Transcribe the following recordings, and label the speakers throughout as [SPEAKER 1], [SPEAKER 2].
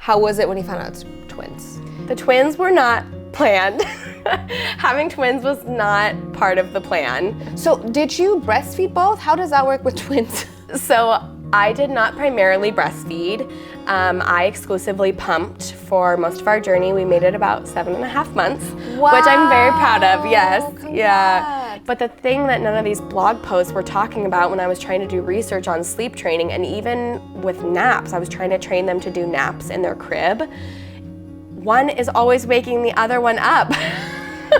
[SPEAKER 1] How was it when you found out it's twins?
[SPEAKER 2] The twins were not planned. Having twins was not part of the plan.
[SPEAKER 1] So did you breastfeed both? How does that work with twins?
[SPEAKER 2] So I did not primarily breastfeed. I exclusively pumped for most of our journey. We made it about 7.5 months,
[SPEAKER 1] Wow.
[SPEAKER 2] which I'm very proud of, yes.
[SPEAKER 1] Congrats.
[SPEAKER 2] Yeah. But the thing that none of these blog posts were talking about when I was trying to do research on sleep training, and even with naps, I was trying to train them to do naps in their crib. One is always waking the other one up.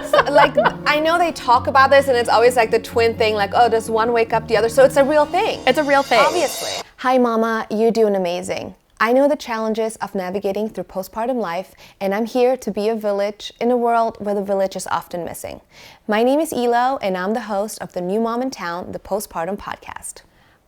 [SPEAKER 1] So, like, I know they talk about this and it's always like the twin thing, like, oh, does one wake up the other? So it's a real thing.
[SPEAKER 2] It's a real thing.
[SPEAKER 1] Obviously. Hi, Mama, you're doing amazing. I know the challenges of navigating through postpartum life, and I'm here to be a village in a world where the village is often missing. My name is Elo, and I'm the host of the New Mom in Town, the Postpartum podcast.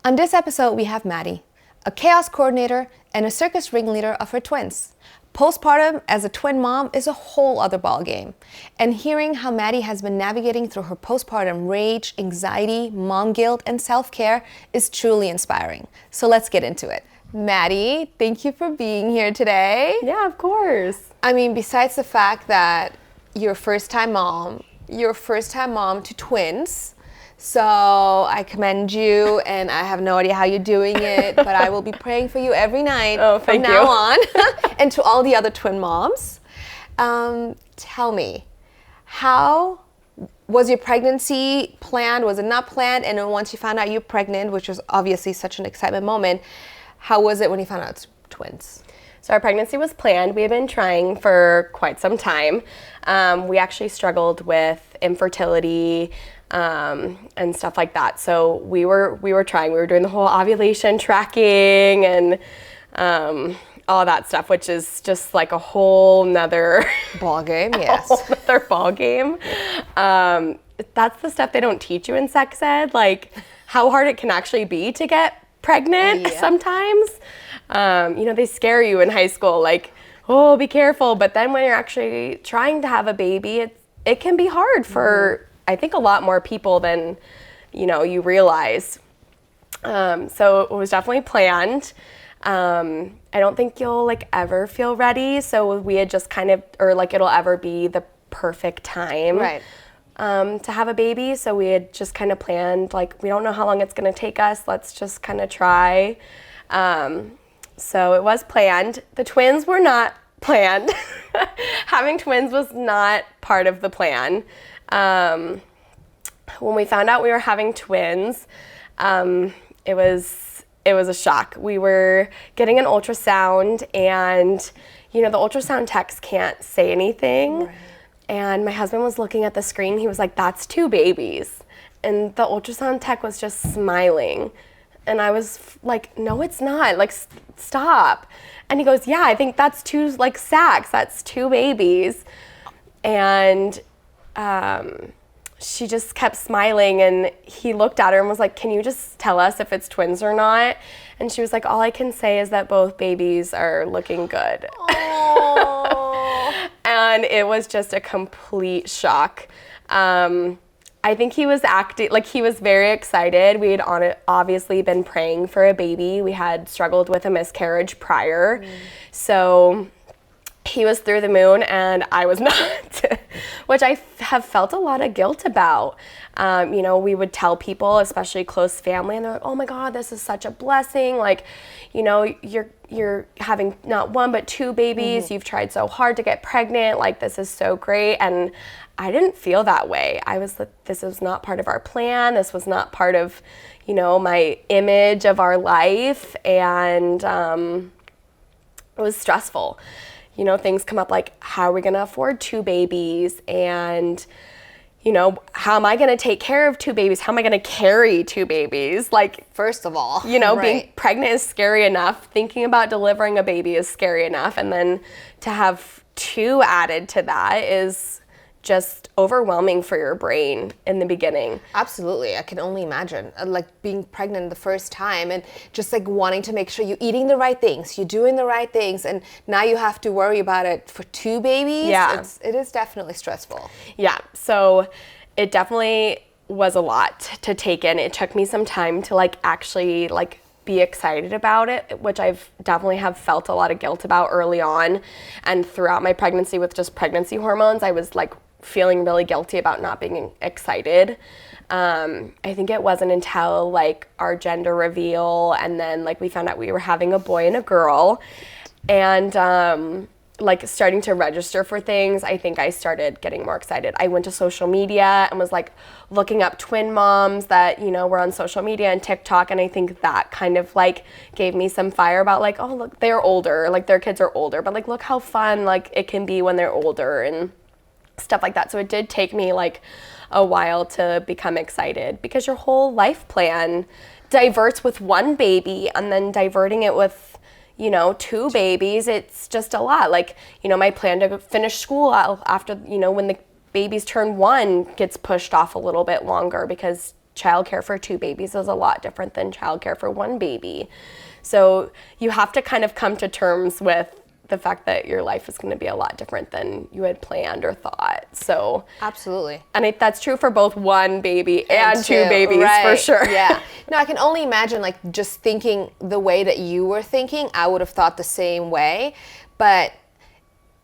[SPEAKER 1] On this episode, we have Maddie, a chaos coordinator and a circus ringleader of her twins. Postpartum as a twin mom is a whole other ballgame. And hearing how Maddie has been navigating through her postpartum rage, anxiety, mom guilt, and self-care is truly inspiring. So let's get into it. Maddie, thank you for being here today.
[SPEAKER 2] Yeah, of course.
[SPEAKER 1] I mean, besides the fact that you're a first-time mom to twins, so I commend you, and I have no idea how you're doing it, but I will be praying for you every night from now on. And to all the other twin moms, tell me, how was your pregnancy planned? Was it not planned? And then once you found out you're pregnant, which was obviously such an excitement moment, how was it when you found out it's twins?
[SPEAKER 2] So our pregnancy was planned. We had been trying for quite some time. We actually struggled with infertility and stuff like that. So we were trying. We were doing the whole ovulation tracking and all that stuff, which is just like a whole nother
[SPEAKER 1] ball game. Yes,
[SPEAKER 2] a whole nother ball game. That's the stuff they don't teach you in sex ed, like how hard it can actually be to get pregnant sometimes. They scare you in high school, like, oh, be careful. But then when you're actually trying to have a baby, it can be hard for, I think, a lot more people than, you realize. So it was definitely planned. I don't think you'll ever feel ready. So we had just it'll ever be the perfect time.
[SPEAKER 1] Right.
[SPEAKER 2] To have a baby. So we had just kind of planned, we don't know how long it's going to take us. Let's just kind of try. So it was planned. The twins were not planned. Having twins was not part of the plan. When we found out we were having twins, it was a shock. We were getting an ultrasound, and the ultrasound techs can't say anything. Right. And my husband was looking at the screen. He was like, "That's 2 babies." And the ultrasound tech was just smiling. And I was like, "No, it's not. Stop." And he goes, "Yeah, I think that's 2 sacks. That's 2 babies." And she just kept smiling, and he looked at her and was like, "Can you just tell us if it's twins or not?" And she was like, "All I can say is that both babies are looking good." And it was just a complete shock. I think he was he was very excited. We had obviously been praying for a baby. We had struggled with a miscarriage prior. So he was through the moon, and I was not, which I have felt a lot of guilt about. We would tell people, especially close family, and they're like, "Oh my God, this is such a blessing. You're having not 1, but 2 babies. Mm-hmm. You've tried so hard to get pregnant. This is so great." And I didn't feel that way. I was like, this was not part of our plan. This was not part of, my image of our life. And it was stressful. Things come up like, how are we going to afford 2 babies? And, how am I going to take care of 2 babies? How am I going to carry 2 babies?
[SPEAKER 1] First of all,
[SPEAKER 2] right. Being pregnant is scary enough. Thinking about delivering a baby is scary enough. And then to have 2 added to that is just overwhelming for your brain in the beginning.
[SPEAKER 1] Absolutely. I can only imagine being pregnant the first time and just wanting to make sure you're eating the right things, you're doing the right things, and now you have to worry about it for 2 babies.
[SPEAKER 2] Yeah.
[SPEAKER 1] It is definitely stressful.
[SPEAKER 2] Yeah. So it definitely was a lot to take in. It took me some time to actually be excited about it, which I've definitely have felt a lot of guilt about early on. And throughout my pregnancy with just pregnancy hormones, I was like feeling really guilty about not being excited. I think it wasn't until like our gender reveal and then like we found out we were having a boy and a girl and like starting to register for things, I think I started getting more excited. I went to social media and was like looking up twin moms that, you know, were on social media and TikTok, and I think that kind of like gave me some fire about like, oh look, they're older, like their kids are older, but like look how fun like it can be when they're older and stuff like that. So it did take me like a while to become excited because your whole life plan diverts with one baby and then diverting it with, you know, 2 babies, it's just a lot. Like, you know, my plan to finish school after, you know, when the babies turn 1 gets pushed off a little bit longer because childcare for 2 babies is a lot different than childcare for 1 baby. So you have to kind of come to terms with the fact that your life is going to be a lot different than you had planned or thought. So
[SPEAKER 1] absolutely.
[SPEAKER 2] And that's true for both 1 baby and 2 babies,
[SPEAKER 1] right.
[SPEAKER 2] for sure.
[SPEAKER 1] Yeah. No, I can only imagine like just thinking the way that you were thinking, I would have thought the same way. But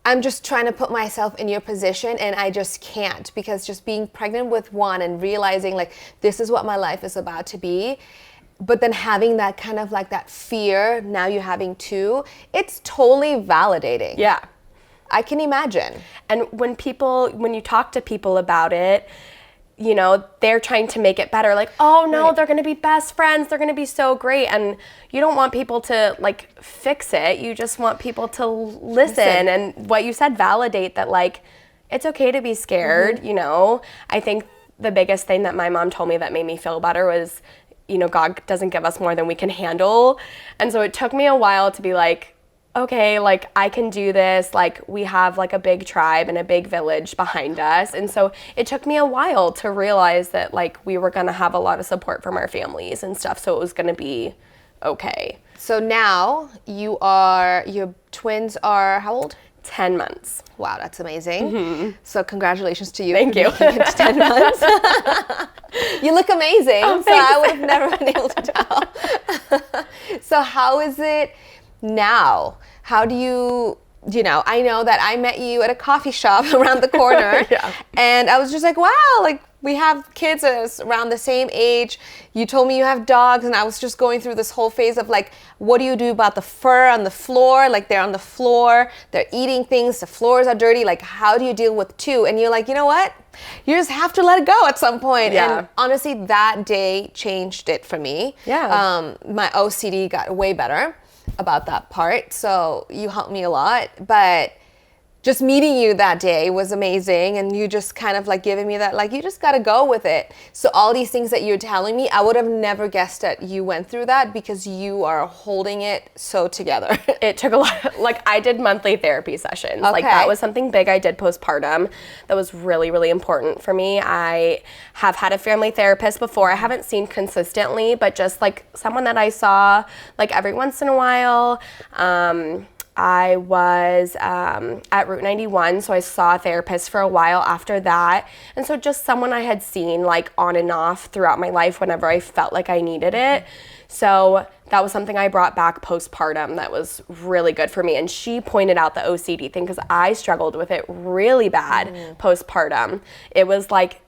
[SPEAKER 1] I'm just trying to put myself in your position and I just can't, because just being pregnant with 1 and realizing like this is what my life is about to be, but then having that kind of like that fear, now you're having 2, it's totally validating.
[SPEAKER 2] Yeah.
[SPEAKER 1] I can imagine.
[SPEAKER 2] And when you talk to people about it, you know, they're trying to make it better. Like, oh no,
[SPEAKER 1] right.
[SPEAKER 2] They're going to be best friends. They're going to be so great. And you don't want people to like fix it. You just want people to listen. And what you said, validate that like, it's okay to be scared. You know, I think the biggest thing that my mom told me that made me feel better was, you know, God doesn't give us more than we can handle. And so it took me a while to be like, okay, like I can do this. Like we have like a big tribe and a big village behind us. And so it took me a while to realize that like we were going to have a lot of support from our families and stuff. So it was going to be okay.
[SPEAKER 1] So now your twins are how old?
[SPEAKER 2] 10 months.
[SPEAKER 1] Wow, that's amazing. So congratulations to you.
[SPEAKER 2] Thank you.
[SPEAKER 1] For making it to 10 months. You look amazing.
[SPEAKER 2] Oh,
[SPEAKER 1] so I would have never been able to tell. So how is it now? How do you know, I know that I met you at a coffee shop around the corner.
[SPEAKER 2] Yeah.
[SPEAKER 1] And I was just like, wow, like we have kids around the same age. You told me you have dogs, and I was just going through this whole phase of like, what do you do about the fur on the floor? Like they're on the floor, they're eating things, the floors are dirty. Like how do you deal with 2? And you're like, you know what? You just have to let it go at some point.
[SPEAKER 2] Yeah.
[SPEAKER 1] And honestly, that day changed it for me.
[SPEAKER 2] Yeah.
[SPEAKER 1] My OCD got way better about that part. So you helped me a lot. But just meeting you that day was amazing, and you just kind of like giving me that, like, you just got to go with it. So all these things that you're telling me, I would have never guessed that you went through that, because you are holding it so together.
[SPEAKER 2] It took a lot. Like I did monthly therapy sessions.
[SPEAKER 1] Okay.
[SPEAKER 2] Like that was something big I did postpartum that was really, really important for me. I have had a family therapist before. I haven't seen consistently, but just like someone that I saw like every once in a while. I was at Route 91, so I saw a therapist for a while after that. And so just someone I had seen like on and off throughout my life whenever I felt like I needed it. So that was something I brought back postpartum that was really good for me. And she pointed out the OCD thing because I struggled with it really bad postpartum. It was like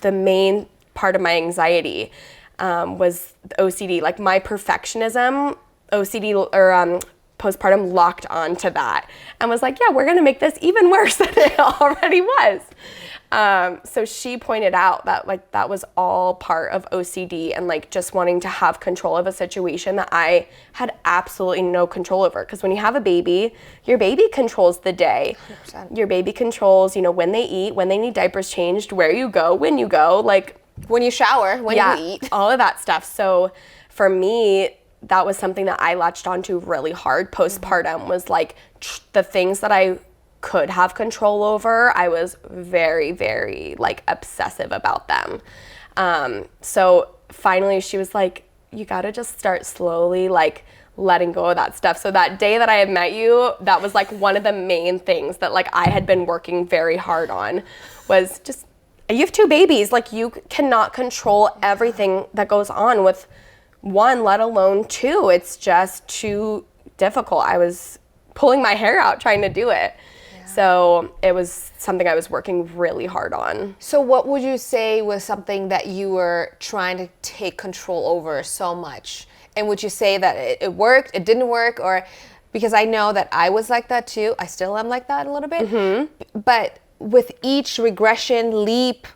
[SPEAKER 2] the main part of my anxiety was the OCD. Like my perfectionism, OCD or postpartum locked onto that and was like, yeah, we're gonna make this even worse than it already was. So she pointed out that like that was all part of OCD and like just wanting to have control of a situation that I had absolutely no control over. Because when you have a baby, your baby controls the day. 100%. Your baby controls, you know, when they eat, when they need diapers changed, where you go, when you go, like
[SPEAKER 1] when you shower, when you eat.
[SPEAKER 2] All of that stuff. So for me, that was something that I latched onto really hard postpartum was like the things that I could have control over. I was very, very like obsessive about them. So finally she was like, you gotta just start slowly like letting go of that stuff. So that day that I had met you, that was like one of the main things that like I had been working very hard on was just, you have 2 babies. Like you cannot control everything that goes on with one, let alone two. It's just too difficult. I was pulling my hair out trying to do it. Yeah. So it was something I was working really hard on.
[SPEAKER 1] So what would you say was something that you were trying to take control over so much? And would you say that it worked, it didn't work, or because I know that I was like that too. I still am like that a little bit. Mm-hmm. But with each regression, leap,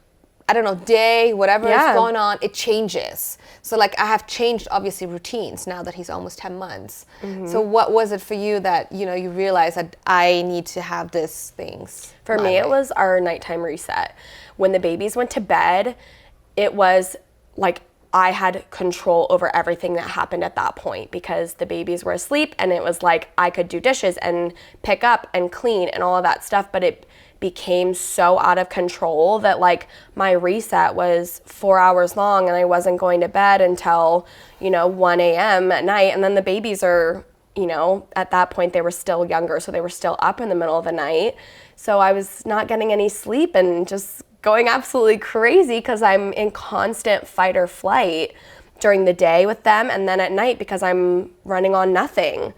[SPEAKER 1] I don't know, day, whatever is going on, it changes. So like I have changed obviously routines now that he's almost 10 months. Mm-hmm. So what was it for you that, you know, you realized that I need to have these things?
[SPEAKER 2] For me, it was our nighttime reset. When the babies went to bed, it was like I had control over everything that happened at that point because the babies were asleep and it was like I could do dishes and pick up and clean and all of that stuff, but it became so out of control that like my reset was 4 hours long and I wasn't going to bed until, 1 a.m. at night. And then the babies are, at that point they were still younger, so they were still up in the middle of the night. So I was not getting any sleep and just going absolutely crazy because I'm in constant fight or flight during the day with them, and then at night because I'm running on nothing.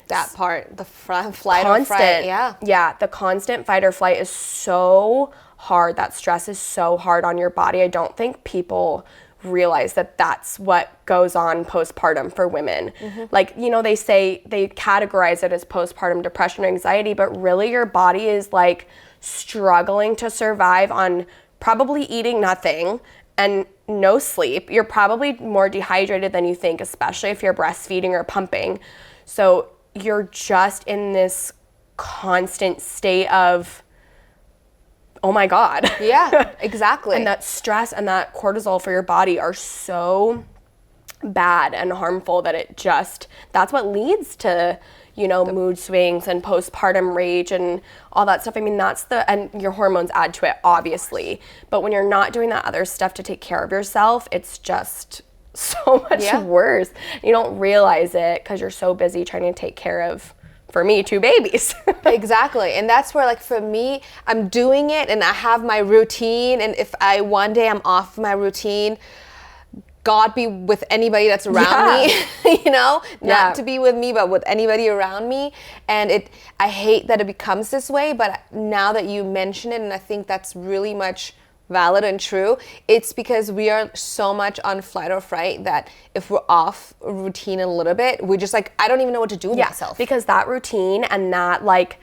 [SPEAKER 1] That part, the flight or fright, yeah.
[SPEAKER 2] Yeah, the constant fight or flight is so hard. That stress is so hard on your body. I don't think people realize that that's what goes on postpartum for women. Mm-hmm. Like, they say they categorize it as postpartum depression or anxiety, but really your body is like struggling to survive on probably eating nothing and no sleep. You're probably more dehydrated than you think, especially if you're breastfeeding or pumping. So you're just in this constant state of, oh my God.
[SPEAKER 1] Yeah, exactly.
[SPEAKER 2] And that stress and that cortisol for your body are so bad and harmful that that's what leads to, mood swings and postpartum rage and all that stuff. I mean, and your hormones add to it, obviously. But when you're not doing that other stuff to take care of yourself, it's just so much worse. You don't realize it because you're so busy trying to take care of, for me, 2 babies.
[SPEAKER 1] Exactly. And that's where, like, for me, I'm doing it and I have my routine. And if one day I'm off my routine, God be with anybody that's around me, not to be with me, but with anybody around me. And I hate that it becomes this way, but now that you mention it, and I think that's really much valid and true, it's because we are so much on flight or fright that if we're off routine a little bit, we're just like, I don't even know what to do with myself.
[SPEAKER 2] Because that routine and that like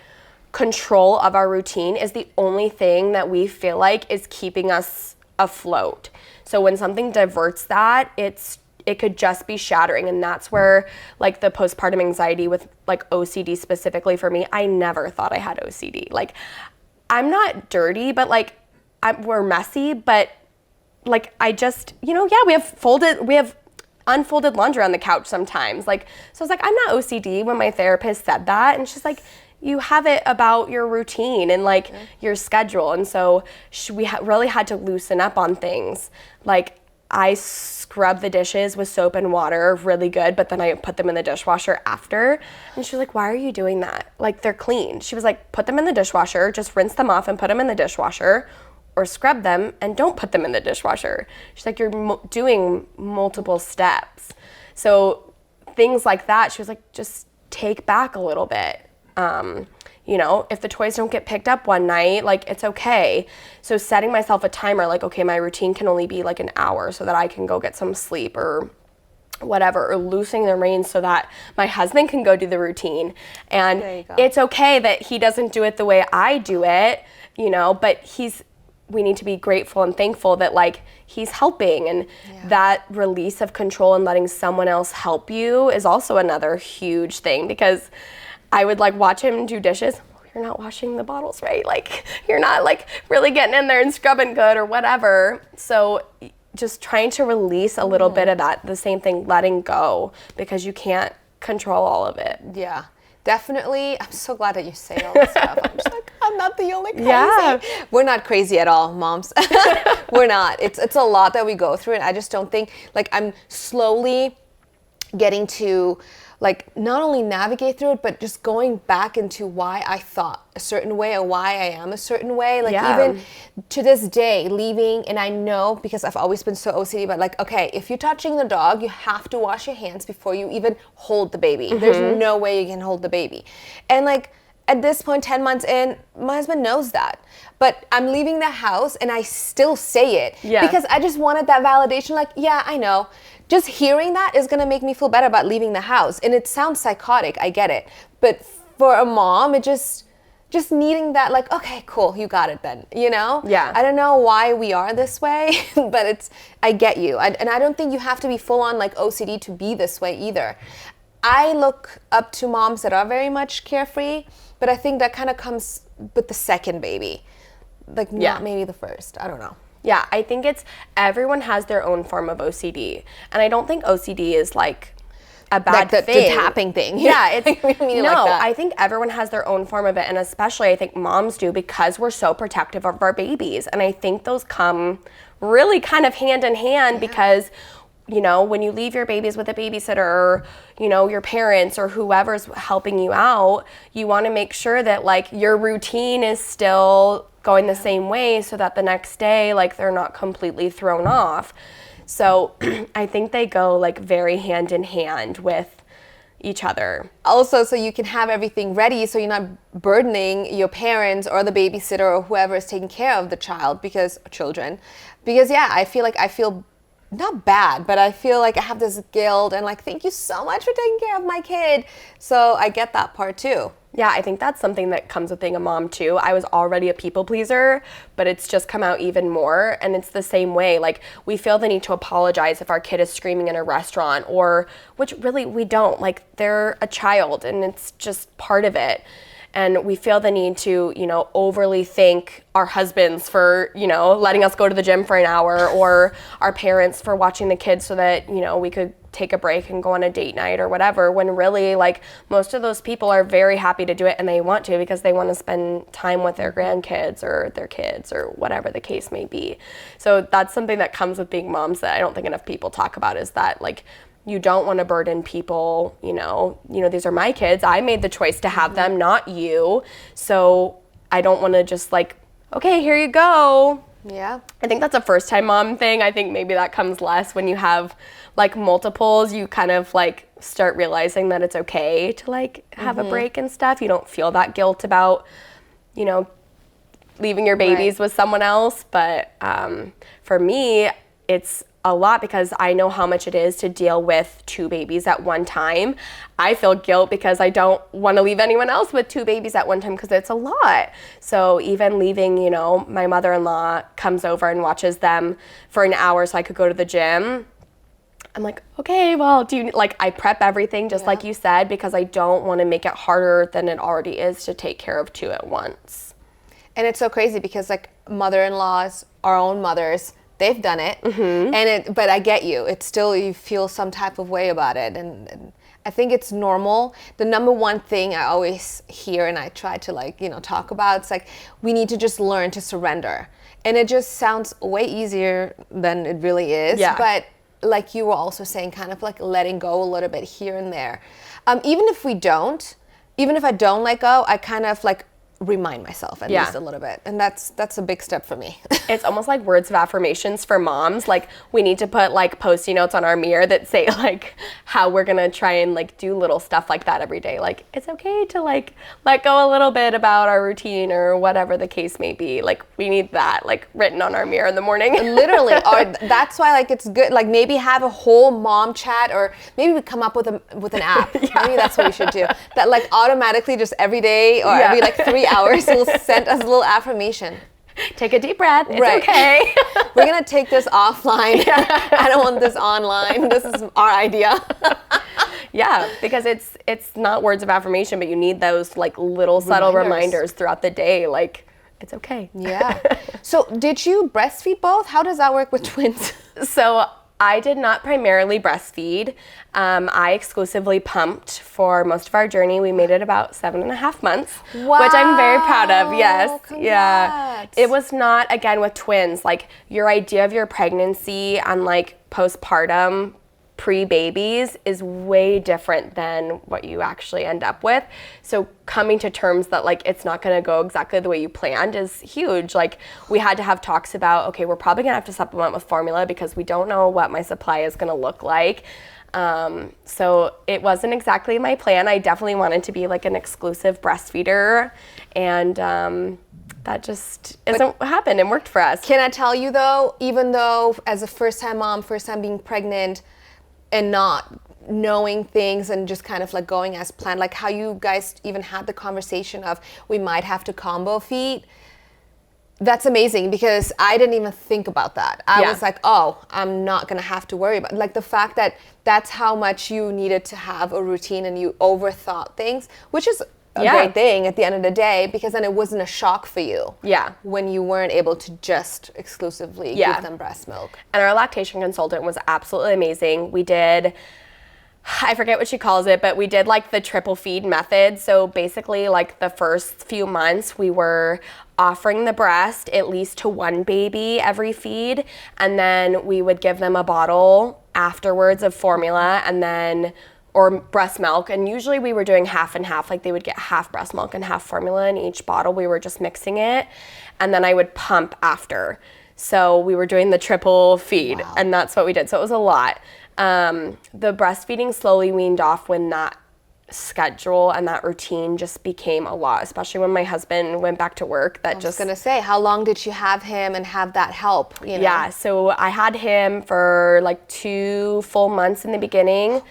[SPEAKER 2] control of our routine is the only thing that we feel like is keeping us afloat. So when something diverts that, it could just be shattering. And that's where like the postpartum anxiety with like OCD specifically for me, I never thought I had OCD. Like I'm not dirty, but like we're messy, but like I just, we have unfolded laundry on the couch sometimes. Like, so I was like, I'm not OCD when my therapist said that. And she's like, you have it about your routine and like your schedule. And so we really had to loosen up on things. Like I scrub the dishes with soap and water really good, but then I put them in the dishwasher after. And she was like, why are you doing that? Like they're clean. She was like, put them in the dishwasher, just rinse them off and put them in the dishwasher, or scrub them and don't put them in the dishwasher. She's like, you're doing multiple steps. So things like that, she was like, just take back a little bit. If the toys don't get picked up one night, like it's okay. So setting myself a timer, like, okay, my routine can only be like an hour so that I can go get some sleep or whatever, or loosening the reins so that my husband can go do the routine. And it's okay that he doesn't do it the way I do it, but we need to be grateful and thankful that like he's helping, and that release of control and letting someone else help you is also another huge thing, because I would like watch him do dishes. You're not washing the bottles right. Like you're not like really getting in there and scrubbing good or whatever. So just trying to release a little bit of that, the same thing, letting go, because you can't control all of it.
[SPEAKER 1] Yeah. Definitely. I'm so glad that you say all this stuff. I'm just like, I'm not the only crazy.
[SPEAKER 2] Yeah.
[SPEAKER 1] We're not crazy at all, moms. We're not. It's a lot that we go through, and I just don't think, like, I'm slowly getting to like not only navigate through it, but just going back into why I thought a certain way or why I am a certain way. Like even to this day, leaving, and I know because I've always been so OCD, but like, okay, if you're touching the dog, you have to wash your hands before you even hold the baby. There's no way you can hold the baby. And like at this point, 10 months in, my husband knows that. But I'm leaving the house and I still say it because I just wanted that validation. Like, yeah, I know. Just hearing that is going to make me feel better about leaving the house. And it sounds psychotic, I get it. But for a mom, it just needing that, like, okay, cool, you got it then, you know?
[SPEAKER 2] Yeah.
[SPEAKER 1] I don't know why we are this way, but I get you. And I don't think you have to be full on like OCD to be this way either. I look up to moms that are very much carefree, but I think that kind of comes with the second baby. Like not maybe the first, I don't know.
[SPEAKER 2] Yeah, I think everyone has their own form of OCD. And I don't think OCD is like a bad
[SPEAKER 1] thing. The tapping thing.
[SPEAKER 2] Yeah, it's
[SPEAKER 1] no,
[SPEAKER 2] like I think everyone has their own form of it. And especially I think moms do because we're so protective of our babies. And I think those come really kind of hand in hand because, you know, when you leave your babies with a babysitter or, you know, your parents or whoever's helping you out, you want to make sure that like your routine is still going the same way so that the next day, like they're not completely thrown off. So I think they go like very hand in hand with each other.
[SPEAKER 1] Also, so you can have everything ready so you're not burdening your parents or the babysitter or whoever is taking care of the children. Because I feel not bad, but I feel like I have this guilt and like, thank you so much for taking care of my kid. So I get that part too.
[SPEAKER 2] Yeah, I think that's something that comes with being a mom too. I was already a people pleaser, but it's just come out even more. And it's the same way. Like we feel the need to apologize if our kid is screaming in a restaurant which really we don't. Like they're a child and it's just part of it. And we feel the need to, you know, overly thank our husbands for, you know, letting us go to the gym for an hour or our parents for watching the kids so that, you know, we could take a break and go on a date night or whatever, when really like most of those people are very happy to do it and they want to because they want to spend time with their grandkids or their kids or whatever the case may be. So that's something that comes with being moms that I don't think enough people talk about, is that like you don't want to burden people, you know, these are my kids. I made the choice to have them, not you. So I don't want to just like, okay, here you go.
[SPEAKER 1] Yeah.
[SPEAKER 2] I think that's a first time mom thing. I think maybe that comes less when you have like multiples. You kind of like start realizing that it's okay to like have a break and stuff. You don't feel that guilt about, you know, leaving your babies with someone else. But for me, it's a lot because I know how much it is to deal with two babies at one time. I feel guilt because I don't want to leave anyone else with two babies at one time because it's a lot. So even leaving, you know, my mother-in-law comes over and watches them for an hour so I could go to the gym. I'm like, okay, well, I prep everything just like you said, because I don't want to make it harder than it already is to take care of two at once.
[SPEAKER 1] And it's so crazy because like mother-in-laws, our own mothers, they've done it, but I get you. It's still, you feel some type of way about it, and I think it's normal. The number one thing I always hear and I try to like, you know, talk about, it's like we need to just learn to surrender, and it just sounds way easier than it really is.
[SPEAKER 2] Yeah.
[SPEAKER 1] But like you were also saying, kind of like letting go a little bit here and there. Even if I don't let go, I kind of like remind myself at least a little bit, and that's a big step for me.
[SPEAKER 2] It's almost like words of affirmations for moms. Like we need to put like Post-it notes on our mirror that say like how we're gonna try and like do little stuff like that every day. Like it's okay to like let go a little bit about our routine or whatever the case may be. Like we need that like written on our mirror in the morning.
[SPEAKER 1] Literally. Or that's why like it's good, like maybe have a whole mom chat, or maybe we come up with an app. Maybe that's what we should do, that like automatically just every day or every like 3 hours will send us a little affirmation.
[SPEAKER 2] Take a deep breath. It's okay.
[SPEAKER 1] We're gonna take this offline. I don't want this online. This is our idea.
[SPEAKER 2] Yeah, because it's not words of affirmation, but you need those like little subtle reminders throughout the day. Like it's okay.
[SPEAKER 1] Yeah. So did you breastfeed both? How does that work with twins?
[SPEAKER 2] So I did not primarily breastfeed. I exclusively pumped for most of our journey. We made it about 7.5 months, which I'm very proud of. Yes.
[SPEAKER 1] Congrats.
[SPEAKER 2] Yeah. It was not, again, with twins, like your idea of your pregnancy and like postpartum pre-babies is way different than what you actually end up with. So coming to terms that like it's not going to go exactly the way you planned is huge. Like we had to have talks about, okay, we're probably going to have to supplement with formula because we don't know what my supply is going to look like. So it wasn't exactly my plan. I definitely wanted to be like an exclusive breastfeeder, and that just isn't what happened and worked for us.
[SPEAKER 1] Can I tell you though, even though as a first-time mom, first time being pregnant and not knowing things and just kind of like going as planned, like how you guys even had the conversation of we might have to combo feed, that's amazing because I didn't even think about that. I was like, oh, I'm not gonna have to worry about, like the fact that that's how much you needed to have a routine and you overthought things, which is a great thing at the end of the day, because then it wasn't a shock for you.
[SPEAKER 2] Yeah.
[SPEAKER 1] When you weren't able to just exclusively give them breast milk.
[SPEAKER 2] And our lactation consultant was absolutely amazing. We did, I forget what she calls it, but we did like the triple feed method. So basically like the first few months we were offering the breast at least to one baby every feed, and then we would give them a bottle afterwards of formula and then or breast milk, and usually we were doing half and half, like they would get half breast milk and half formula in each bottle. We were just mixing it, and then I would pump after. So we were doing the triple feed, and that's what we did. So it was a lot. The breastfeeding slowly weaned off when that schedule and that routine just became a lot, especially when my husband went back to work.
[SPEAKER 1] I was gonna say, how long did you have him and have that help? You know?
[SPEAKER 2] Yeah, so I had him for like 2 full months in the beginning.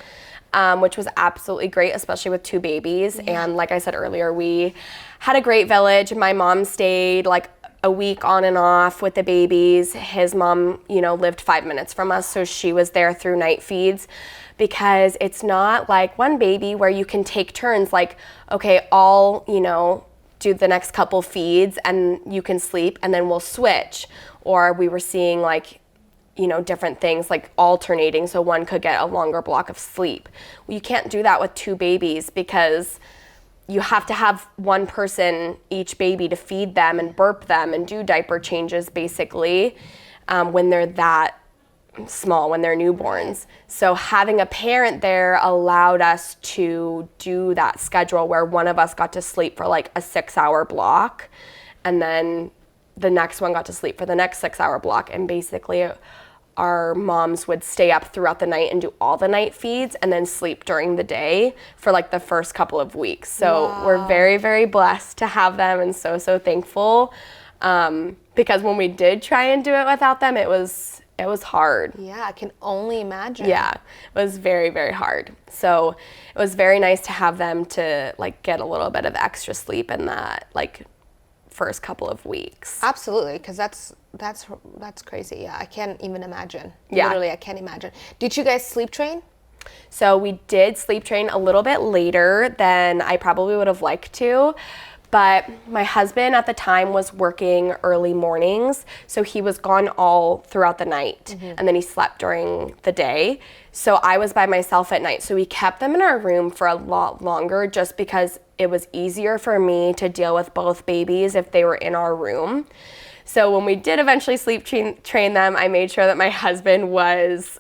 [SPEAKER 2] Which was absolutely great, especially with 2 babies. And like I said earlier, we had a great village. My mom stayed like a week on and off with the babies. His mom, you know, lived 5 minutes from us, so she was there through night feeds, because it's not like one baby where you can take turns, like, okay, I'll, you know, do the next couple feeds and you can sleep and then we'll switch. Or we were seeing like, you know, different things like alternating, so one could get a longer block of sleep. Well, you can't do that with 2 babies because you have to have one person each baby to feed them and burp them and do diaper changes basically when they're that small, when they're newborns. So having a parent there allowed us to do that schedule where one of us got to sleep for like a 6-hour block, and then the next one got to sleep for the next 6-hour block, and basically our moms would stay up throughout the night and do all the night feeds and then sleep during the day for like the first couple of weeks. So we're very, very blessed to have them, and so thankful, because when we did try and do it without them, it was hard.
[SPEAKER 1] Yeah, I can only imagine.
[SPEAKER 2] Yeah, it was very, very hard. So it was very nice to have them to like get a little bit of extra sleep in that like first couple of weeks.
[SPEAKER 1] Absolutely, because that's crazy. Yeah, I can't even imagine.
[SPEAKER 2] Yeah.
[SPEAKER 1] Literally, I can't imagine. Did you guys sleep train?
[SPEAKER 2] So we did sleep train a little bit later than I probably would have liked to, but my husband at the time was working early mornings, so he was gone all throughout the night, and then he slept during the day. So I was by myself at night. So we kept them in our room for a lot longer just because it was easier for me to deal with both babies if they were in our room. So when we did eventually sleep train them, I made sure that my husband was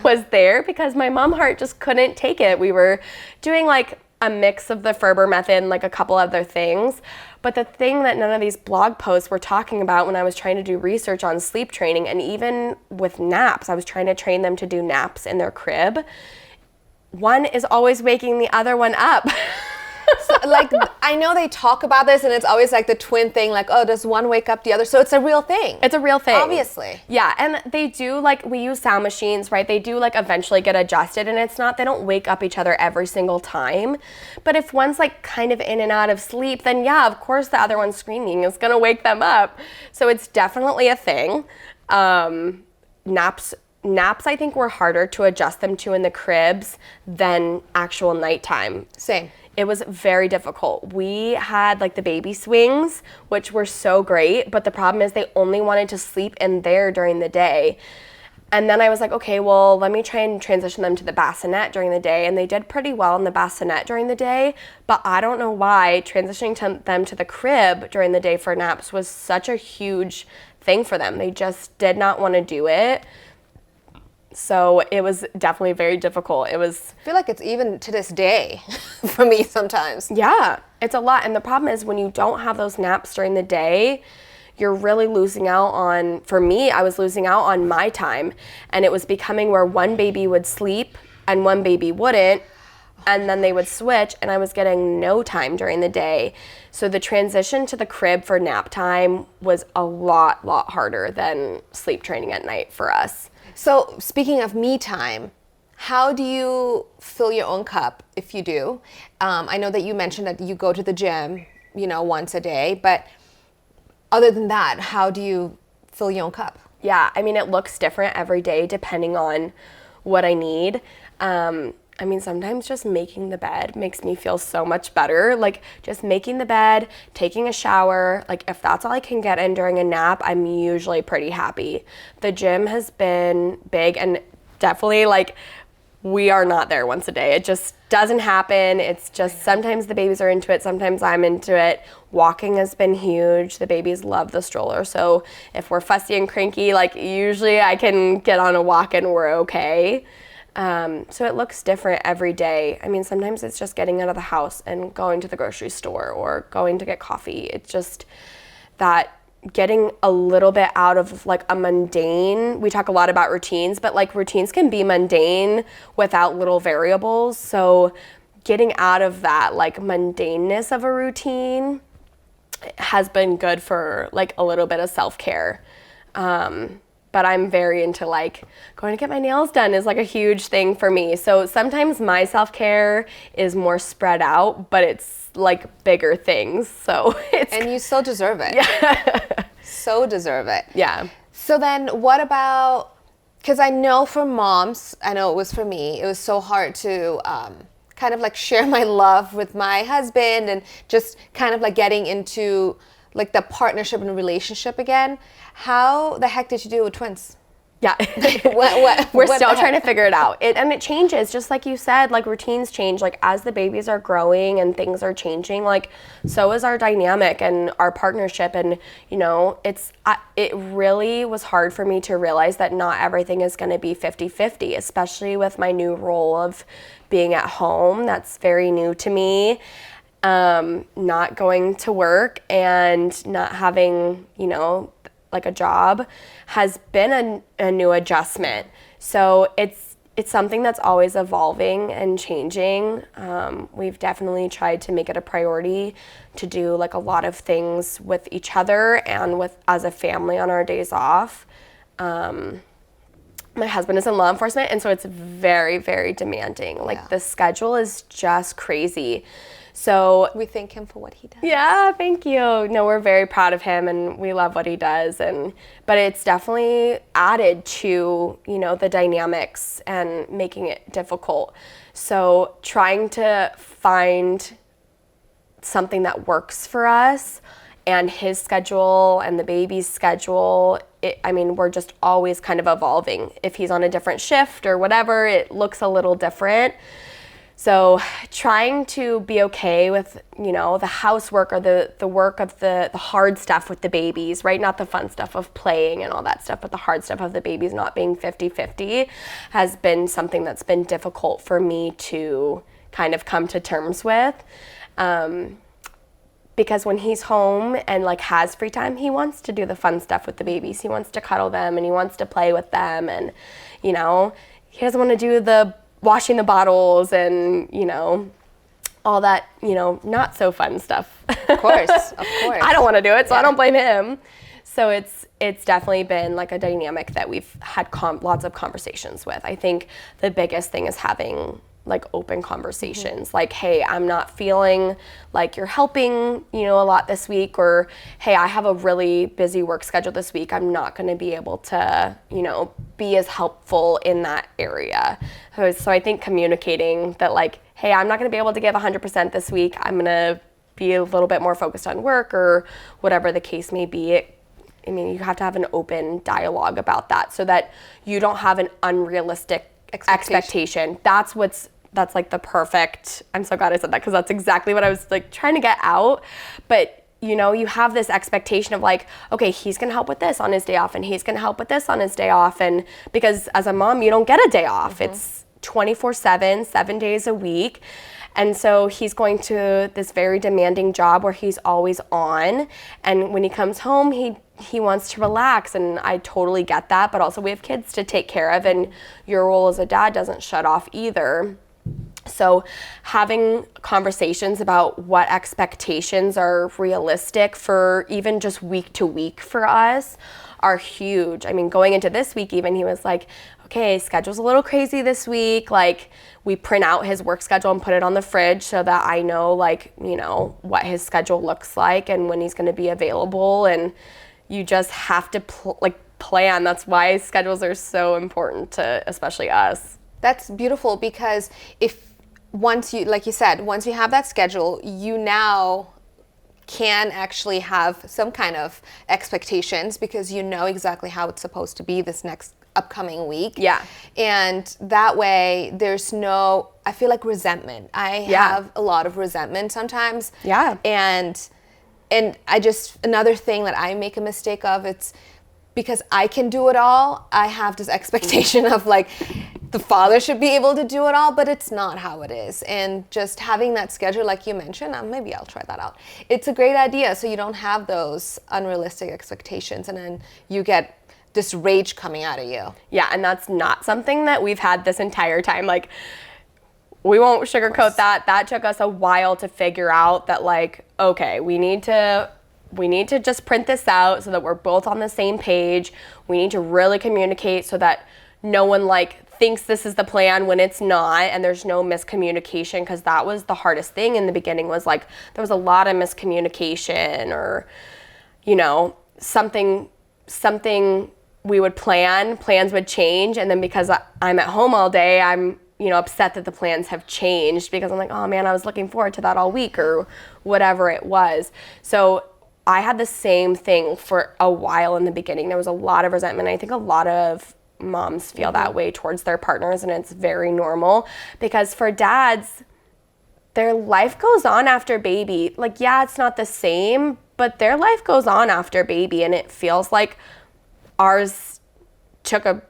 [SPEAKER 2] was there, because my mom heart just couldn't take it. We were doing like a mix of the Ferber method and like a couple other things. But the thing that none of these blog posts were talking about when I was trying to do research on sleep training, and even with naps, I was trying to train them to do naps in their crib. One is always waking the other one up.
[SPEAKER 1] So, like, I know they talk about this, and it's always like the twin thing, like, oh, does one wake up the other? So it's a real thing.
[SPEAKER 2] It's a real thing.
[SPEAKER 1] Obviously.
[SPEAKER 2] Yeah, and they do, like, we use sound machines, right? They do, like, eventually get adjusted, and it's not, they don't wake up each other every single time. But if one's, like, kind of in and out of sleep, then yeah, of course the other one's screaming is gonna wake them up. So it's definitely a thing. Naps, I think, were harder to adjust them to in the cribs than actual nighttime.
[SPEAKER 1] Same.
[SPEAKER 2] It was very difficult. We had like the baby swings, which were so great, but the problem is they only wanted to sleep in there during the day. And then I was like, okay, well, let me try and transition them to the bassinet during the day. And they did pretty well in the bassinet during the day, but I don't know why transitioning them to the crib during the day for naps was such a huge thing for them. They just did not want to do it. So it was definitely very difficult.
[SPEAKER 1] I feel like it's even to this day for me sometimes.
[SPEAKER 2] Yeah, it's a lot. And the problem is when you don't have those naps during the day, you're really losing out on, for me, I was losing out on my time. And it was becoming where one baby would sleep and one baby wouldn't. And then they would switch and I was getting no time during the day. So the transition to the crib for nap time was a lot harder than sleep training at night for us.
[SPEAKER 1] So speaking of me time, how do you fill your own cup if you do? I know that you mentioned that you go to the gym, once a day, but other than that, how do you fill your own cup?
[SPEAKER 2] Yeah, I mean, it looks different every day depending on what I need. Sometimes just making the bed makes me feel so much better. Like just making the bed, taking a shower, like if that's all I can get in during a nap, I'm usually pretty happy. The gym has been big and definitely like we are not there once a day. It just doesn't happen. It's just sometimes the babies are into it, sometimes I'm into it. Walking has been huge. The babies love the stroller. So if we're fussy and cranky, like usually I can get on a walk and we're okay. So it looks different every day. I mean, sometimes it's just getting out of the house and going to the grocery store or going to get coffee. It's just that getting a little bit out of like a mundane, we talk a lot about routines, but like routines can be mundane without little variables. So getting out of that like mundaneness of a routine has been good for like a little bit of self-care. But I'm very into like going to get my nails done is like a huge thing for me. So sometimes my self-care is more spread out, but it's like bigger things. So it's.
[SPEAKER 1] And you so deserve it.
[SPEAKER 2] Yeah.
[SPEAKER 1] So deserve it.
[SPEAKER 2] Yeah.
[SPEAKER 1] So then what about, because I know for moms, I know it was for me, it was so hard to kind of like share my love with my husband and just kind of like getting into like the partnership and relationship again. How the heck did you do it with twins?
[SPEAKER 2] Yeah. We're still trying to figure it out. And it changes, just like you said, like routines change, like as the babies are growing and things are changing, like so is our dynamic and our partnership. And, it really was hard for me to realize that not everything is going to be 50-50, especially with my new role of being at home. That's very new to me. Not going to work and not having, like a job has been a new adjustment. So it's something that's always evolving and changing. We've definitely tried to make it a priority to do like a lot of things with each other and with as a family on our days off. My husband is in law enforcement, and so it's very, very demanding. Like the schedule is just crazy. So
[SPEAKER 1] we thank him for what he does.
[SPEAKER 2] Yeah, thank you. No, we're very proud of him and we love what he does. But it's definitely added to, the dynamics and making it difficult. So trying to find something that works for us and his schedule and the baby's schedule, we're just always kind of evolving. If he's on a different shift or whatever, it looks a little different. So trying to be okay with, the housework or the work of the hard stuff with the babies, right? Not the fun stuff of playing and all that stuff, but the hard stuff of the babies not being 50-50 has been something that's been difficult for me to kind of come to terms with. Because when he's home and like has free time, he wants to do the fun stuff with the babies. He wants to cuddle them and he wants to play with them. And, he doesn't want to do the washing the bottles and, all that, not so fun stuff.
[SPEAKER 1] Of course.
[SPEAKER 2] I don't want to do it, so I don't blame him. So it's definitely been like a dynamic that we've had lots of conversations with. I think the biggest thing is having like open conversations, like, hey, I'm not feeling like you're helping, a lot this week, or hey, I have a really busy work schedule this week. I'm not going to be able to, be as helpful in that area. So I think communicating that like, hey, I'm not going to be able to give 100% this week. I'm going to be a little bit more focused on work or whatever the case may be. You have to have an open dialogue about that so that you don't have an unrealistic expectation. That's like the perfect, I'm so glad I said that because that's exactly what I was like trying to get out. But you have this expectation of like, okay, he's gonna help with this on his day off, and he's gonna help with this on his day off. And because as a mom, you don't get a day off. It's 24/7, 7 days a week. And so he's going to this very demanding job where he's always on. And when he comes home, he wants to relax, and I totally get that. But also we have kids to take care of, and your role as a dad doesn't shut off either. So having conversations about what expectations are realistic for even just week to week for us are huge. I mean, going into this week even, he was like, okay, schedule's a little crazy this week. Like, we print out his work schedule and put it on the fridge so that I know, like, what his schedule looks like and when he's going to be available. And you just have to plan. That's why schedules are so important to especially us.
[SPEAKER 1] That's beautiful, because once you have that schedule, you now can actually have some kind of expectations, because you know exactly how it's supposed to be this next upcoming week.
[SPEAKER 2] Yeah.
[SPEAKER 1] And that way there's no, I feel like, resentment. I have a lot of resentment sometimes.
[SPEAKER 2] Yeah.
[SPEAKER 1] And another thing that I make a mistake of, it's because I can do it all, I have this expectation of like, the father should be able to do it all, but it's not how it is. And just having that schedule, like you mentioned, maybe I'll try that out. It's a great idea, so you don't have those unrealistic expectations, and then you get this rage coming out of you.
[SPEAKER 2] Yeah, and that's not something that we've had this entire time. Like, we won't sugarcoat that. That took us a while to figure out that, like, okay, we need to just print this out so that we're both on the same page. We need to really communicate so that no one thinks this is the plan when it's not, and there's no miscommunication, because that was the hardest thing in the beginning, was like there was a lot of miscommunication, or something we would plans would change, and then because I'm at home all day, I'm upset that the plans have changed, because I'm like, oh man, I was looking forward to that all week, or whatever it was. So I had the same thing for a while in the beginning. There was a lot of resentment. I think a lot of moms feel that way towards their partners, and it's very normal, because for dads, their life goes on after baby. Like, yeah, it's not the same, but their life goes on after baby, and it feels like ours took a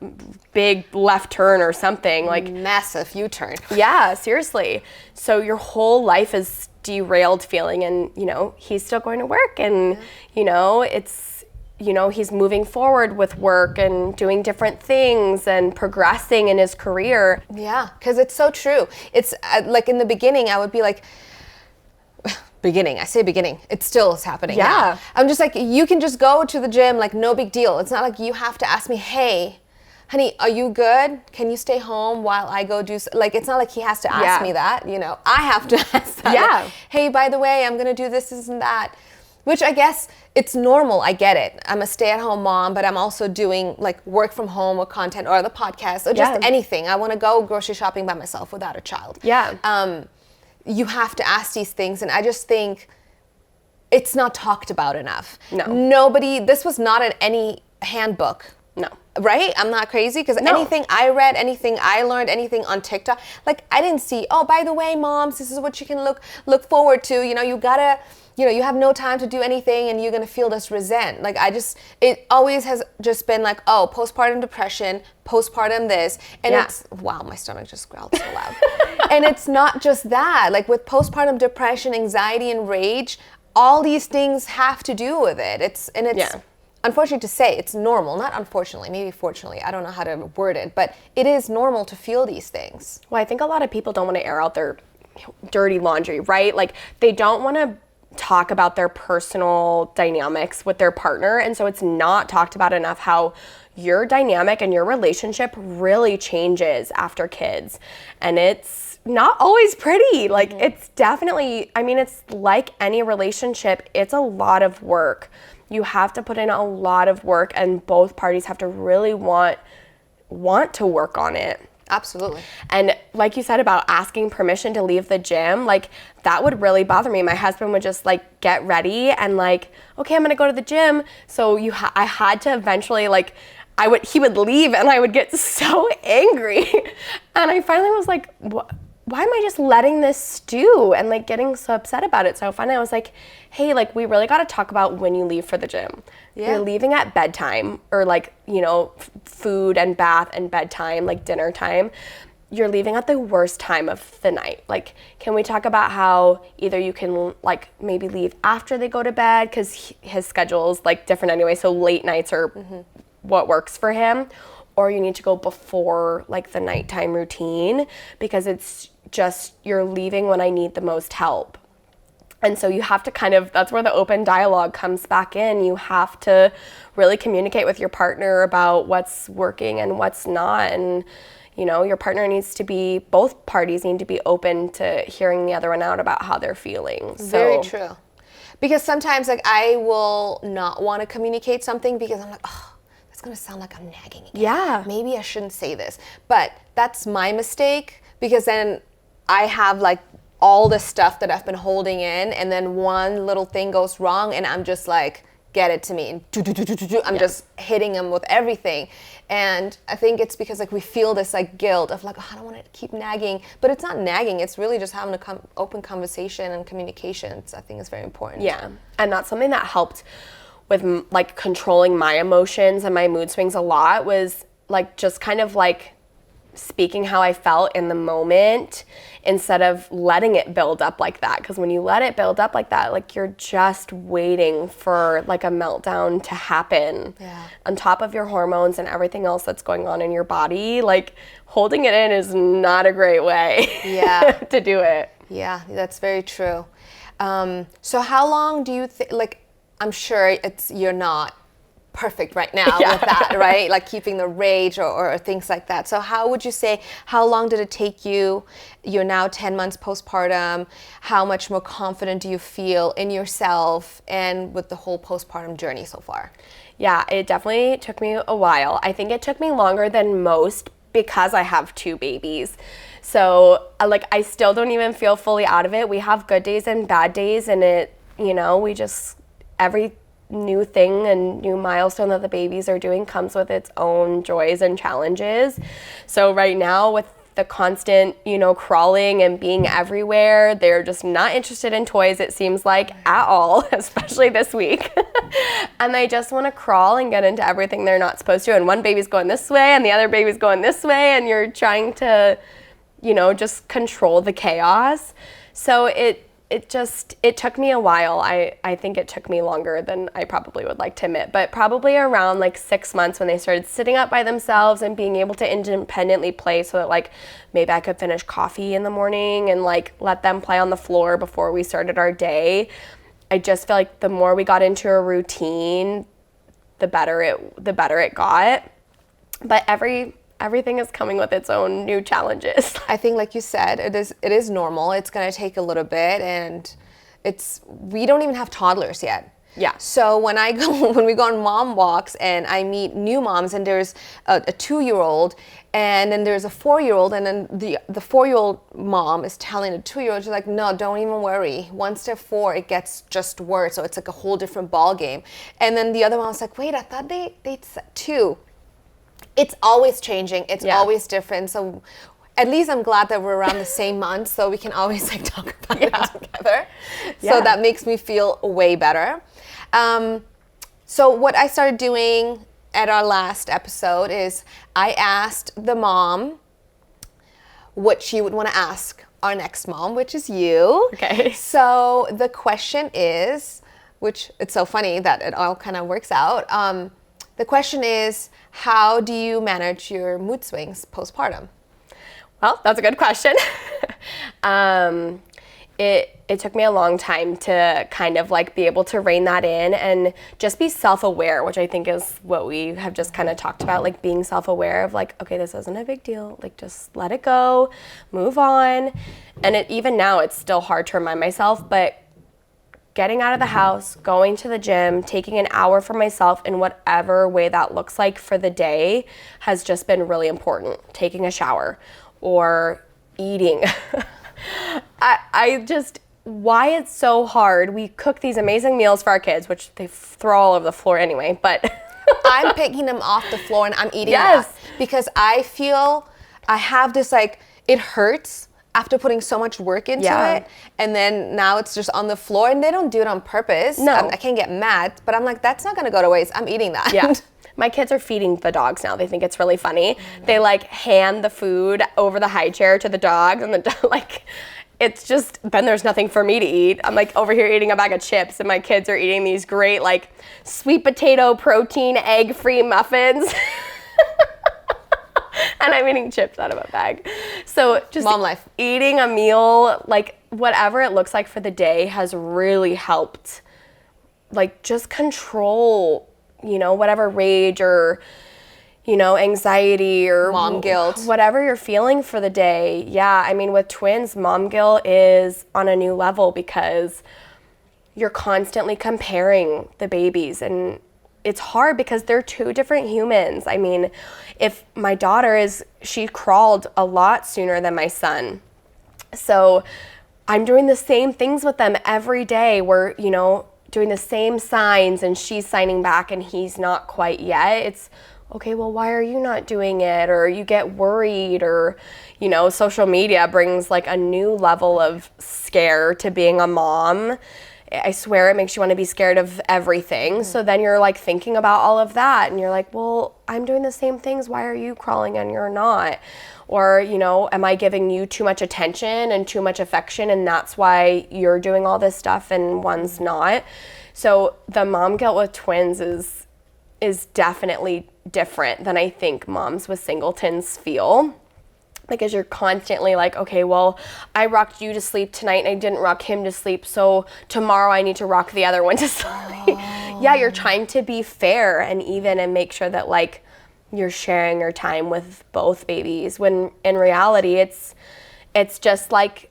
[SPEAKER 2] big left turn or something, like
[SPEAKER 1] massive U-turn.
[SPEAKER 2] Yeah, seriously. So your whole life is derailed feeling, and he's still going to work, and it's he's moving forward with work and doing different things and progressing in his career.
[SPEAKER 1] Yeah, because it's so true. It's like in the beginning, I would be like, I say beginning, it still is happening.
[SPEAKER 2] Yeah.
[SPEAKER 1] Now. I'm just like, you can just go to the gym, like no big deal. It's not like you have to ask me, hey, honey, are you good? Can you stay home while I go do, like, it's not like he has to ask me that, I have to ask that.
[SPEAKER 2] Yeah.
[SPEAKER 1] Like, hey, by the way, I'm going to do this and that. Which I guess it's normal. I get it. I'm a stay-at-home mom, but I'm also doing like work from home or content or the podcast or just anything. I want to go grocery shopping by myself without a child.
[SPEAKER 2] Yeah.
[SPEAKER 1] You have to ask these things, and I just think it's not talked about enough.
[SPEAKER 2] No.
[SPEAKER 1] This was not in any handbook.
[SPEAKER 2] No.
[SPEAKER 1] Right? I'm not crazy, because anything I read, anything I learned, anything on TikTok, like I didn't see, oh, by the way, moms, this is what you can look forward to. You gotta, you have no time to do anything, and you're gonna feel this resent. Like it always has just been like, oh, postpartum depression, postpartum this, and it's, wow, my stomach just growled so loud. And it's not just that. Like with postpartum depression, anxiety, and rage, all these things have to do with it. It's unfortunate to say, it's normal. Not unfortunately, maybe fortunately. I don't know how to word it, but it is normal to feel these things.
[SPEAKER 2] Well, I think a lot of people don't want to air out their dirty laundry, right? Like, they don't want to talk about their personal dynamics with their partner, and so it's not talked about enough how your dynamic and your relationship really changes after kids. And it's not always pretty. Like, it's definitely, it's like any relationship, it's a lot of work. You have to put in a lot of work, and both parties have to really want to work on it.
[SPEAKER 1] Absolutely.
[SPEAKER 2] And like you said about asking permission to leave the gym, like that would really bother me. My husband would just like get ready and like, okay, I'm gonna go to the gym. So I had to eventually he would leave, and I would get so angry. And I finally was like, why am I just letting this stew and like getting so upset about it? So finally I was like, hey, like we really got to talk about when you leave for the gym. You're leaving at bedtime or like, food and bath and bedtime, like dinner time. You're leaving at the worst time of the night. Like, can we talk about how either you can like maybe leave after they go to bed, because his schedule's like different anyway, so late nights are what works for him, or you need to go before like the nighttime routine, because it's just you're leaving when I need the most help. And so you have to that's where the open dialogue comes back in. You have to really communicate with your partner about what's working and what's not. And, your partner both parties need to be open to hearing the other one out about how they're feeling.
[SPEAKER 1] Very true. Because sometimes like I will not want to communicate something because I'm like, oh, that's going to sound like I'm nagging again.
[SPEAKER 2] Yeah.
[SPEAKER 1] Maybe I shouldn't say this. But that's my mistake, because then I have like all the stuff that I've been holding in, and then one little thing goes wrong and I'm just like, get it to me. And I'm just hitting them with everything. And I think it's because like we feel this like guilt of like, oh, I don't want to keep nagging. But it's not nagging. It's really just having an open conversation and communications. I think is very important.
[SPEAKER 2] Yeah. And that's something that helped with like controlling my emotions and my mood swings a lot, was like just kind of like speaking how I felt in the moment instead of letting it build up like that. Because when you let it build up like that, like you're just waiting for like a meltdown to happen.
[SPEAKER 1] Yeah.
[SPEAKER 2] On top of your hormones and everything else that's going on in your body, like holding it in is not a great way to do it.
[SPEAKER 1] Yeah, that's very true. So how long do you think, like, I'm sure you're not perfect right now with that, right? Like keeping the rage or things like that. So how would you say, how long did it take you? You're now 10 months postpartum. How much more confident do you feel in yourself and with the whole postpartum journey so far?
[SPEAKER 2] Yeah, it definitely took me a while. I think it took me longer than most because I have 2 babies. So like I still don't even feel fully out of it. We have good days and bad days, and every new thing and new milestone that the babies are doing comes with its own joys and challenges. So right now with the constant, crawling and being everywhere, they're just not interested in toys, it seems like, at all, especially this week. And they just want to crawl and get into everything they're not supposed to. And one baby's going this way and the other baby's going this way, and you're trying to, just control the chaos. So it took me a while. I think it took me longer than I probably would like to admit, but probably around like 6 months when they started sitting up by themselves and being able to independently play, so that like maybe I could finish coffee in the morning and like let them play on the floor before we started our day. I just feel like the more we got into a routine, the better it got. But everything is coming with its own new challenges.
[SPEAKER 1] I think, like you said, it is normal. It's going to take a little bit, and we don't even have toddlers yet.
[SPEAKER 2] Yeah.
[SPEAKER 1] So when we go on mom walks and I meet new moms, and there's a 2-year-old and then there's a 4-year-old, and then the 4-year-old mom is telling the 2-year-old, she's like, no, don't even worry. Once they're 4, it gets just worse. So it's like a whole different ball game. And then the other mom's like, wait, I thought they said 2. It's always changing. It's always different. So at least I'm glad that we're around the same month, so we can always like talk about it together. So that makes me feel way better. So what I started doing at our last episode is I asked the mom what she would want to ask our next mom, which is you.
[SPEAKER 2] Okay.
[SPEAKER 1] So the question is, which it's so funny that it all kind of works out. The question is, how do you manage your mood swings postpartum?
[SPEAKER 2] Well, that's a good question. It took me a long time to kind of like be able to rein that in and just be self-aware, which I think is what we have just kind of talked about, like being self-aware of like, okay, this isn't a big deal. Like just let it go, move on. And even now it's still hard to remind myself, but getting out of the house, going to the gym, taking an hour for myself in whatever way that looks like for the day has just been really important. Taking a shower or eating. Why it's so hard. We cook these amazing meals for our kids, which they throw all over the floor anyway, but
[SPEAKER 1] I'm picking them off the floor and I'm eating that because I feel I have this like, it hurts. after putting so much work into it, and then now it's just on the floor, and they don't do it on purpose.
[SPEAKER 2] No.
[SPEAKER 1] I can't get mad, but I'm like, that's not gonna go to waste. I'm eating that.
[SPEAKER 2] Yeah. My kids are feeding the dogs now. They think it's really funny. They like hand the food over the high chair to the dogs, and like, it's just, then there's nothing for me to eat. I'm like over here eating a bag of chips, and my kids are eating these great like sweet potato protein egg-free muffins. And I'm eating chips out of a bag. So just
[SPEAKER 1] mom life.
[SPEAKER 2] Eating a meal, like whatever it looks like for the day, has really helped like just control, you know, whatever rage or, you know, anxiety or
[SPEAKER 1] mom guilt,
[SPEAKER 2] whatever you're feeling for the day. Yeah, I mean, with twins, mom guilt is on a new level because you're constantly comparing the babies, and it's hard because they're two different humans. I mean, if my daughter she crawled a lot sooner than my son. So I'm doing the same things with them every day. We're, you know, doing the same signs, and she's signing back and he's not quite yet. It's, okay, well, why are you not doing it? Or you get worried, or, you know, social media brings like a new level of scare to being a mom. I swear it makes you want to be scared of everything. Mm-hmm. So then you're like thinking about all of that, and you're like, well, I'm doing the same things. Why are you crawling and you're not? Or, you know, am I giving you too much attention and too much affection, and that's why you're doing all this stuff and one's not? So the mom guilt with twins is definitely different than I think moms with singletons feel. Because you're constantly like, okay, well, I rocked you to sleep tonight and I didn't rock him to sleep, so tomorrow I need to rock the other one to sleep. Oh. Yeah, you're trying to be fair and even and make sure that like you're sharing your time with both babies, when in reality it's just like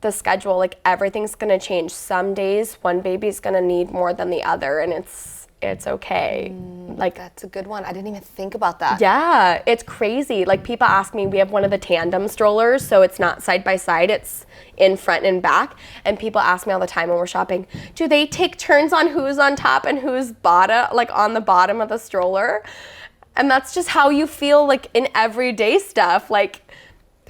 [SPEAKER 2] the schedule, like everything's gonna change. Some days one baby's gonna need more than the other, and it's okay. Like,
[SPEAKER 1] that's a good one. I didn't even think about that.
[SPEAKER 2] Yeah, it's crazy. Like, people ask me, we have one of the tandem strollers, so it's not side by side, it's in front and back. And people ask me all the time when we're shopping, do they take turns on who's on top and who's bottom, like on the bottom of the stroller? And that's just how you feel like in everyday stuff. Like,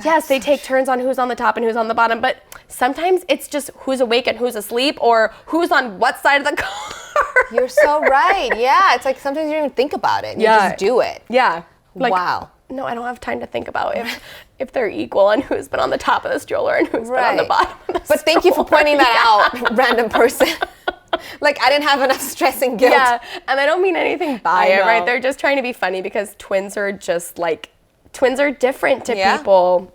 [SPEAKER 2] yes, they take turns on who's on the top and who's on the bottom, but sometimes it's just who's awake and who's asleep, or who's on what side of the car.
[SPEAKER 1] You're so right. Yeah, it's like sometimes you don't even think about it. You just do it.
[SPEAKER 2] Yeah. Like,
[SPEAKER 1] wow.
[SPEAKER 2] No, I don't have time to think about if they're equal and who's been on the top of the stroller and who's been on the bottom of the stroller.
[SPEAKER 1] Thank you for pointing that out, random person. Like, I didn't have enough stress and guilt.
[SPEAKER 2] Yeah, and I don't mean anything by it, right? They're just trying to be funny because twins are different to people,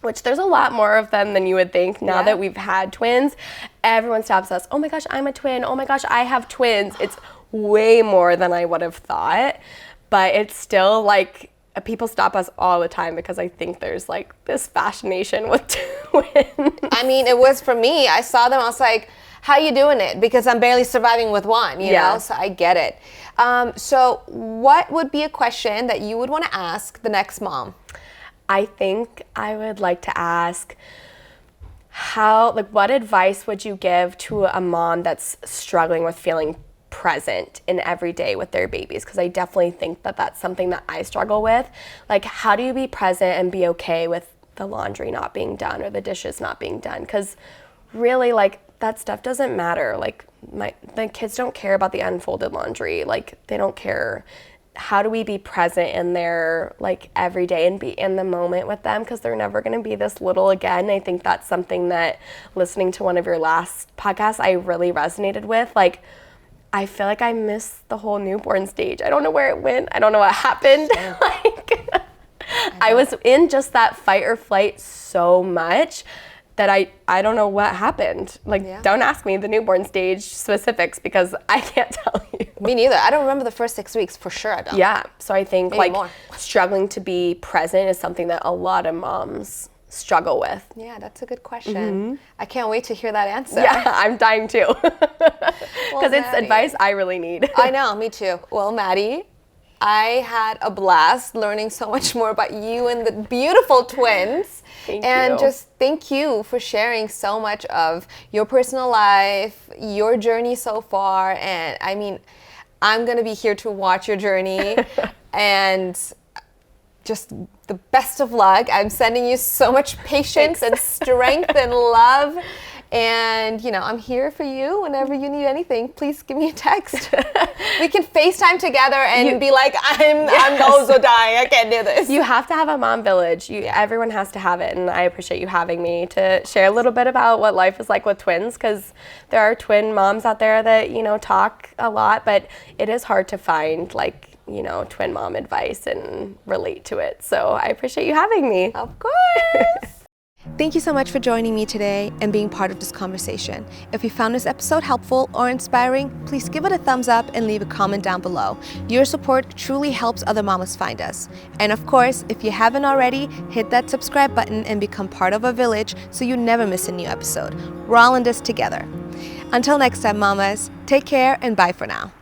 [SPEAKER 2] which there's a lot more of them than you would think. Now that we've had twins, everyone stops us. Oh my gosh, I'm a twin. Oh my gosh, I have twins. It's way more than I would have thought, but it's still like, people stop us all the time because I think there's like this fascination with twins. I
[SPEAKER 1] mean, it was for me. I saw them, I was like, how you doing it? Because I'm barely surviving with one, you know? So I get it. So what would be a question that you would want to ask the next mom?
[SPEAKER 2] I think I would like to ask what advice would you give to a mom that's struggling with feeling present in every day with their babies? Because I definitely think that that's something that I struggle with. Like, how do you be present and be okay with the laundry not being done or the dishes not being done? Because really, like, that stuff doesn't matter. Like, the kids don't care about the unfolded laundry. Like, they don't care. How do we be present in their like every day and be in the moment with them, because they're never going to be this little again. I think that's something that, listening to one of your last podcasts, I really resonated with. Like, I feel like I missed the whole newborn stage. I don't know where it went. I don't know what happened. Like, I was in just that fight or flight so much that I don't know what happened. Like, don't ask me the newborn stage specifics because I can't tell you.
[SPEAKER 1] Me neither. I don't remember the first 6 weeks, for sure I don't.
[SPEAKER 2] Yeah, so I think
[SPEAKER 1] maybe more.
[SPEAKER 2] Struggling to be present is something that a lot of moms struggle with.
[SPEAKER 1] Yeah, that's a good question. Mm-hmm. I can't wait to hear that answer.
[SPEAKER 2] Yeah, I'm dying too. Because it's advice I really need.
[SPEAKER 1] I know, me too. Well, Maddie, I had a blast learning so much more about you and the beautiful twins.
[SPEAKER 2] Thank
[SPEAKER 1] and
[SPEAKER 2] you.
[SPEAKER 1] Just thank you for sharing so much of your personal life, your journey so far. And I mean, I'm going to be here to watch your journey and just the best of luck. I'm sending you so much patience and strength and love. And, you know, I'm here for you whenever you need anything. Please give me a text. We can FaceTime together and be like, I'm also dying. I can't do this.
[SPEAKER 2] You have to have a mom village. Everyone has to have it. And I appreciate you having me to share a little bit about what life is like with twins, because there are twin moms out there that, you know, talk a lot, but it is hard to find, like, you know, twin mom advice and relate to it. So I appreciate you having me.
[SPEAKER 1] Of course. Thank you so much for joining me today and being part of this conversation. If you found this episode helpful or inspiring, please give it a thumbs up and leave a comment down below. Your support truly helps other mamas find us. And of course, if you haven't already, hit that subscribe button and become part of our village so you never miss a new episode. We're all in this together. Until next time, mamas, take care and bye for now.